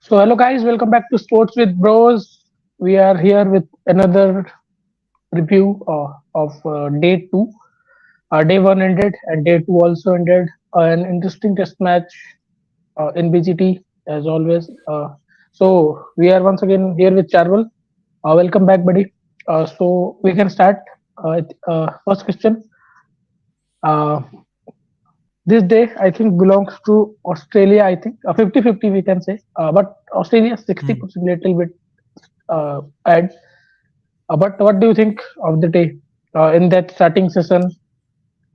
So, hello guys, welcome back to Sports with Bros. We are here with another review of day two. Day one ended, and day two also ended. An interesting test match in BGT as always. So, we are once again here with Charwal. Welcome back, buddy. So, we can start. First question. Uh, this day, I think, belongs to Australia. I think 50-50 we can say, but Australia Mm. 60% little bit add. But what do you think of the day in that starting session?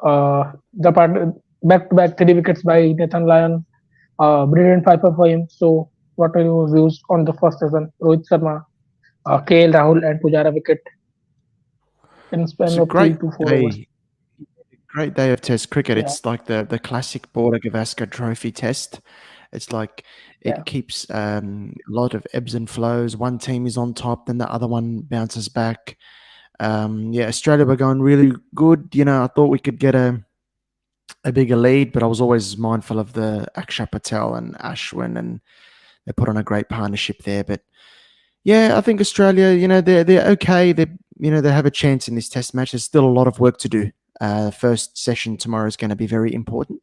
The part back-to-back three wickets by Nathan Lyon, brilliant five for him. So, what are your views on the first session? Rohit Sharma, KL Rahul, and Pujara wicket in It's span a of 3 to 4 overs. great day of Test cricket. Yeah, It's like the classic Border Gavaskar Trophy Test. It's like yeah, it keeps a lot of ebbs and flows. One team is on top, then the other one bounces back. Yeah, Australia were going really good. I thought we could get a bigger lead, but I was always mindful of the Akshar Patel and Ashwin, and they put on a great partnership there. But yeah, I think Australia, they're okay. They have a chance in this Test match. There's still a lot of work to do. The first session tomorrow is going to be very important.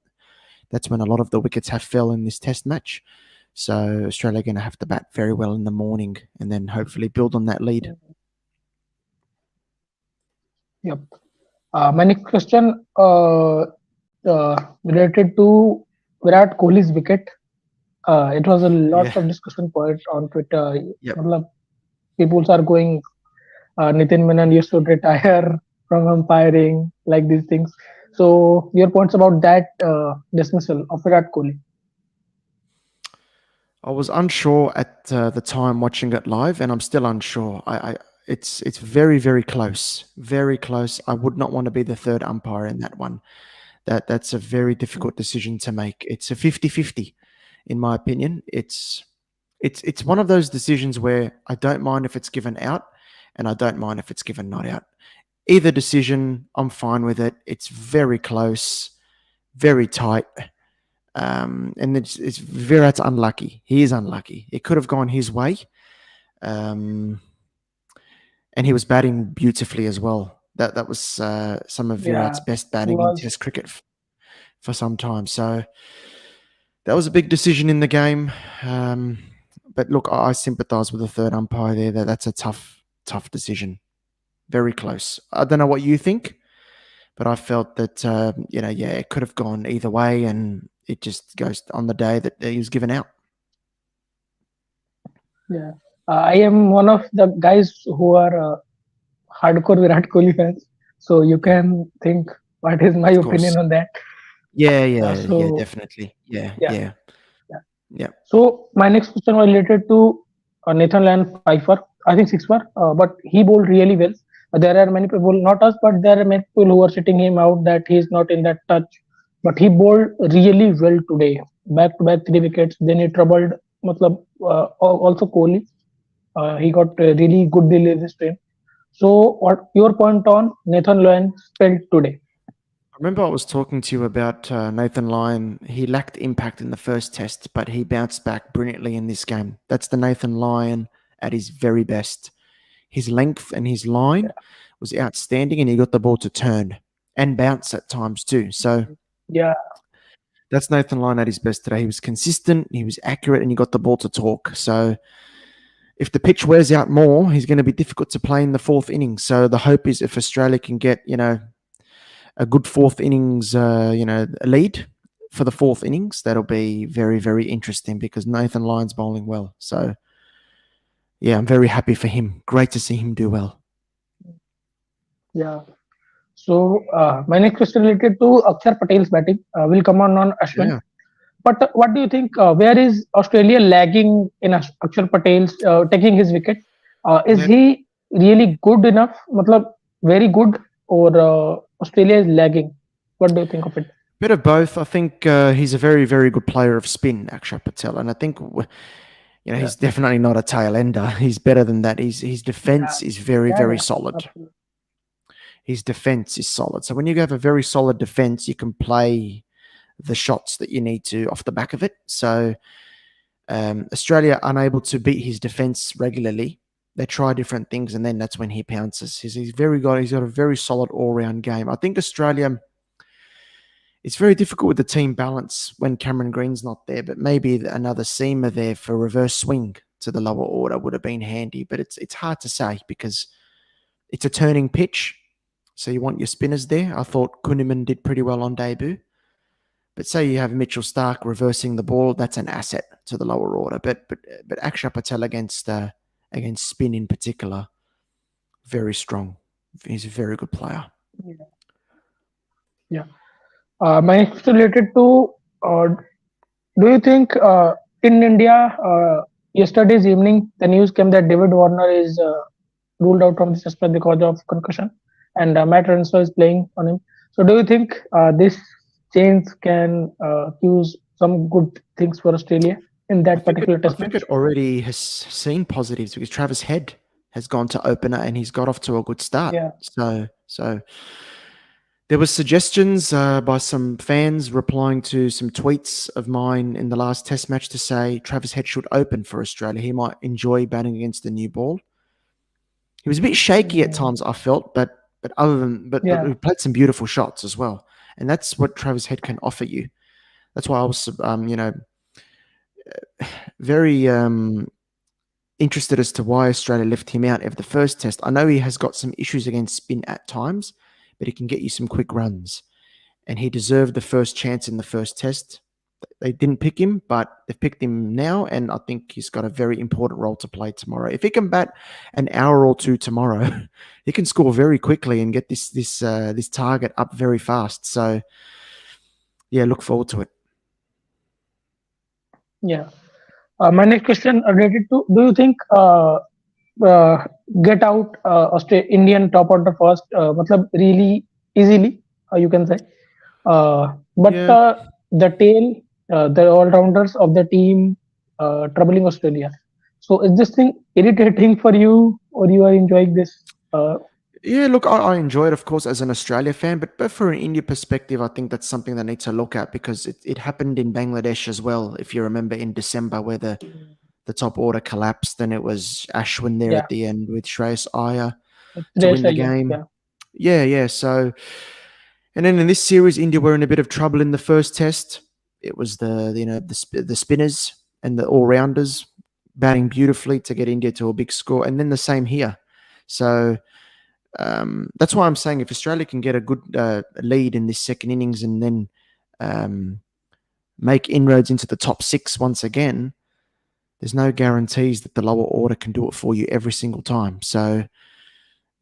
That's when a lot of the wickets have fell in this Test match. So Australia are going to have to bat very well in the morning, and then hopefully build on that lead. yep. My next question related to Virat Kohli's wicket. It was a lots Yeah. of discussion point on Twitter. Yep. Matlab, people are going Nitin Menon used to retire from umpiring, like these things. So your points about that dismissal of Virat Kohli? I was unsure at the time watching it live, and I'm still unsure. It's very very close, very close. I would not want to be the third umpire in that one. That's a very difficult decision to make. It's a 50-50, in my opinion. It's one of those decisions where I don't mind if it's given out, and I don't mind if it's given not out. Either decision, I'm fine with it. It's very close, very tight. And it's Virat's unlucky. He is unlucky. It could have gone his way. Um, and he was batting beautifully as well. That was some of Yeah, Virat's best he batting in was. Test cricket for some time. So that was a big decision in the game. Um, but look, I sympathise with the third umpire there. That's a tough decision. Very close. I don't know what you think, but I felt that yeah, it could have gone either way, and it just goes on the day that he was given out. Yeah, I am one of the guys who are hardcore Virat Kohli fans. So you Yeah, can think what is my of course. opinion on that. Yeah, yeah, So definitely. Yeah, yeah, yeah, yeah. yeah. So my next question was related to Nathan Lyon Pfeiffer. I think six for, but he bowled really well. There are many people, not us, but there are many people who are sitting him out that he is not in that touch. But he bowled really well today. Back to back three wickets. Then he troubled. Matlab, also Kohli. He got really good delivery stream. So what your point on Nathan Lyon spelled today? I remember I was talking to you about Nathan Lyon. He lacked impact in the first test, but he bounced back brilliantly in this game. That's the Nathan Lyon at his very best. His length and his line was outstanding, and he got the ball to turn and bounce at times too. So Yeah, that's Nathan Lyon at his best today. He was consistent, he was accurate, and he got the ball to talk. So if the pitch wears out more, he's going to be difficult to play in the fourth innings. So the hope is if Australia can get, a good fourth innings, lead for the fourth innings, that'll be very, very interesting because Nathan Lyon's bowling well. So yeah, I'm very happy for him. Great to see him do well. yeah. So my next question related to Akshar Patel's batting will come on Ashwin. Yeah. But what do you think? Where is Australia lagging in Akshar Patel's taking his wicket? Is Yeah. he really good enough? Matlab, very good, or Australia is lagging? What do you think of it? Bit of both. I think he's a very, very good player of spin, Akshar Patel, and I think Yeah, he's definitely not a tail ender. He's better than that. His yeah, defense is very, yeah, very yeah. solid. Absolutely. His defense is solid. So when you have a very solid defense, you can play the shots that you need to off the back of it. So Australia unable to beat his defense regularly. They try different things, and then that's when he pounces. He's got a very solid all round game. I think Australia. It's very difficult with the team balance when Cameron Green's not there, but maybe another seamer there for reverse swing to the lower order would have been handy. But it's hard to say because it's a turning pitch, so you want your spinners there. I thought Kundiman did pretty well on debut. But say you have Mitchell Stark reversing the ball, that's an asset to the lower order. But Akshar Patel against spin in particular, very strong. He's a very good player. Yeah. Yeah. My next is related to uh, do you think in India, yesterday's evening, the news came that David Warner is ruled out from the test because of concussion, and Matt Renshaw is playing on him. So, do you think this change can use some good things for Australia in I that think it. particular I test think it match? already has seen positives because Travis Head has gone to opener and he's got off to a good start. Yeah, So there was suggestions by some fans replying to some tweets of mine in the last Test match to say Travis Head should open for Australia. He might enjoy batting against the new ball. He was a bit shaky at mm, times, I felt, but other than but yeah, he played some beautiful shots as well, and that's what Travis Head can offer you. That's why I was very interested as to why Australia left him out of the first test. I know he has got some issues against spin at times, but he can get you some quick runs. And he deserved the first chance in the first test. They didn't pick him, but they've picked him now, and I think he's got a very important role to play tomorrow. If he can bat an hour or two tomorrow, he can score very quickly and get this target up very fast. So yeah, look forward to it. yeah. My next question related to do you think uh, get out Indian top order first, matlab really easily, you can say. But Yeah, the tail, the all-rounders of the team, troubling Australia. So is this thing irritating for you, or you are enjoying this? Uh, yeah. Look, I enjoy it, of course, as an Australia fan, but for an India perspective, I think that's something they need to look at because it happened in Bangladesh as well. If you remember in December, where the top order collapsed, and it was Ashwin there yeah, at the end with Shreyas Iyer it's to win the yeah, game. yeah, Yeah, yeah. So, and then in this series, India were in a bit of trouble in the first test. It was the spinners and the all rounders batting beautifully to get India to a big score, and then the same here. So that's why I'm saying if Australia can get a good lead in this second innings and then um, make inroads into the top six once again, there's no guarantees that the lower order can do it for you every single time. So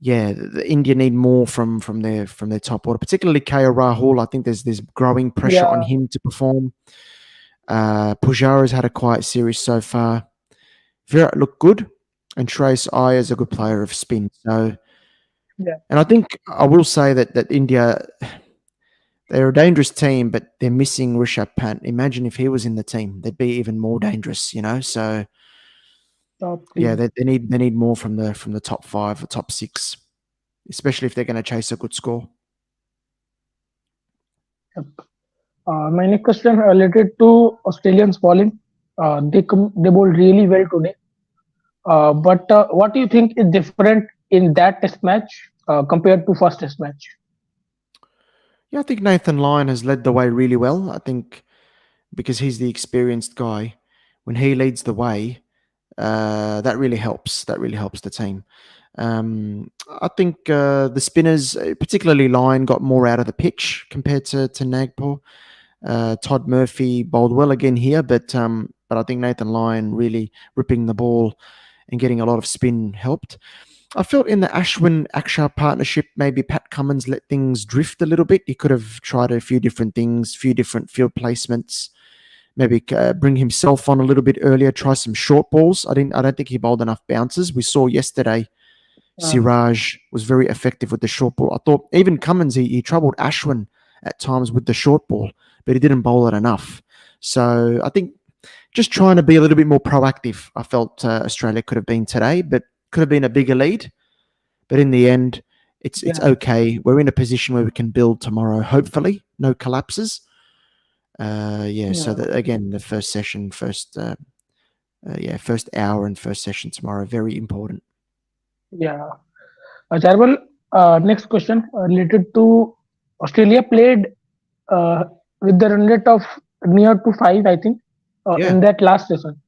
yeah, the India need more from their top order, particularly KL Rahul. I think there's growing pressure on yeah, him to perform. Pujara's had a quiet series so far. Virat looked good, and Trace Iyer is a good player of spin. So, yeah, and I think I will say that India they're a dangerous team, but they're missing Rishabh Pant. Imagine if he was in the team, they'd be even more dangerous. So top yeah, three. they need more from the top five or top six, especially if they're going to chase a good score. Yep. My next question related to Australians bowling. They bowled really well today. But what do you think is different in that test match compared to first test match? Yeah, I think Nathan Lyon has led the way really well. I think because he's the experienced guy, when he leads the way, that really helps. That really helps the team. I think the spinners, particularly Lyon, got more out of the pitch compared to Nagpur. Todd Murphy bowled well again here, but I think Nathan Lyon really ripping the ball and getting a lot of spin helped. I felt in the Ashwin Akshar partnership, maybe Pat Cummins let things drift a little bit. He could have tried a few different things, few different field placements. Maybe bring himself on a little bit earlier. Try some short balls. I don't think he bowled enough bounces. We saw yesterday Uh, Siraj was very effective with the short ball. I thought even Cummins he troubled Ashwin at times with the short ball, but he didn't bowl it enough. So I think just trying to be a little bit more proactive. I felt Australia could have been today, but could have been a bigger lead. But in the end, it's yeah, okay. We're in a position where we can build tomorrow. Hopefully, no collapses. Yeah. So yeah, that again, the first session, first yeah, first hour and first session tomorrow. Very important. Yeah. Charbal, next question related to Australia played uh, with the run rate of near to five, I think, Yeah. in that last session.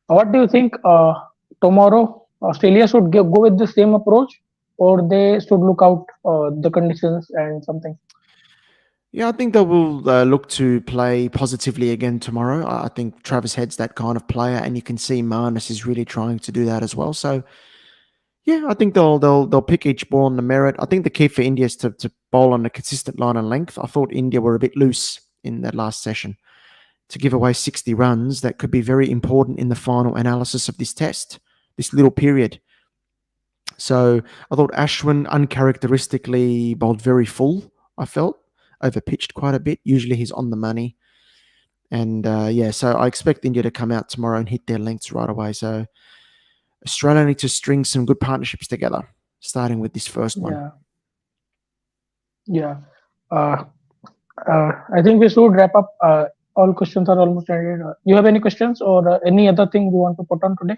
What do you think tomorrow Australia should go with the same approach, or they should look out the conditions and something? Yeah, I think they will look to play positively again tomorrow. I think Travis Head's that kind of player, and you can see Marnus is really trying to do that as well. So yeah, I think they'll pick each ball on the merit. I think the key for India is to bowl on a consistent line and length. I thought India were a bit loose in that last session to give away 60 runs. That could be very important in the final analysis of this test, this little period. So I thought Ashwin uncharacteristically bowled very full. I felt overpitched quite a bit. Usually he's on the money. And yeah, so I expect India to come out tomorrow and hit their lengths right away. So Australia need to string some good partnerships together, starting with this first one. Yeah, yeah. Uh, I think we should wrap up. All questions are almost ended. You have any questions or any other thing you want to put on today?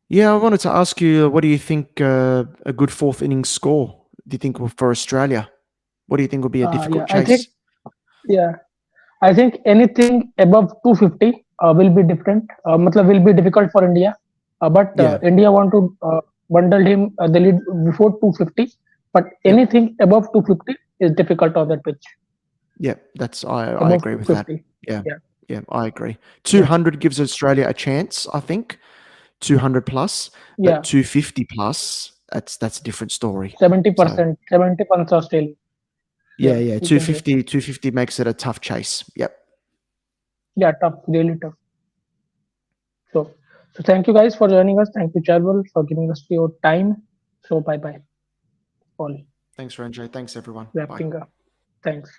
Yeah, I wanted to ask you, what do you think a good fourth innings score? Do you think for Australia? What do you think will be a Yeah, difficult I think chase? yeah, I think anything above 250 will be different. Matlab will be difficult for India. But Yeah, India want to bundle him the lead before 250. But yep, anything above 250 is difficult on that pitch. yep. I Above agree with that. 250. Yeah, Yeah, yeah, I agree. yeah, 200 gives Australia a chance, I think. 200 plus, but yeah. 250 plus, that's a different story. So 70%, 70% Australia. yeah, Yeah, yeah, you can say. 250 makes it a tough chase. Yep. Yeah, tough, really tough. So, so thank you guys for joining us. Thank you, Charwal, for giving us your time. So, bye bye, all. Thanks, Ranjay. Thanks, everyone. Bye. Wrapping up. Thanks.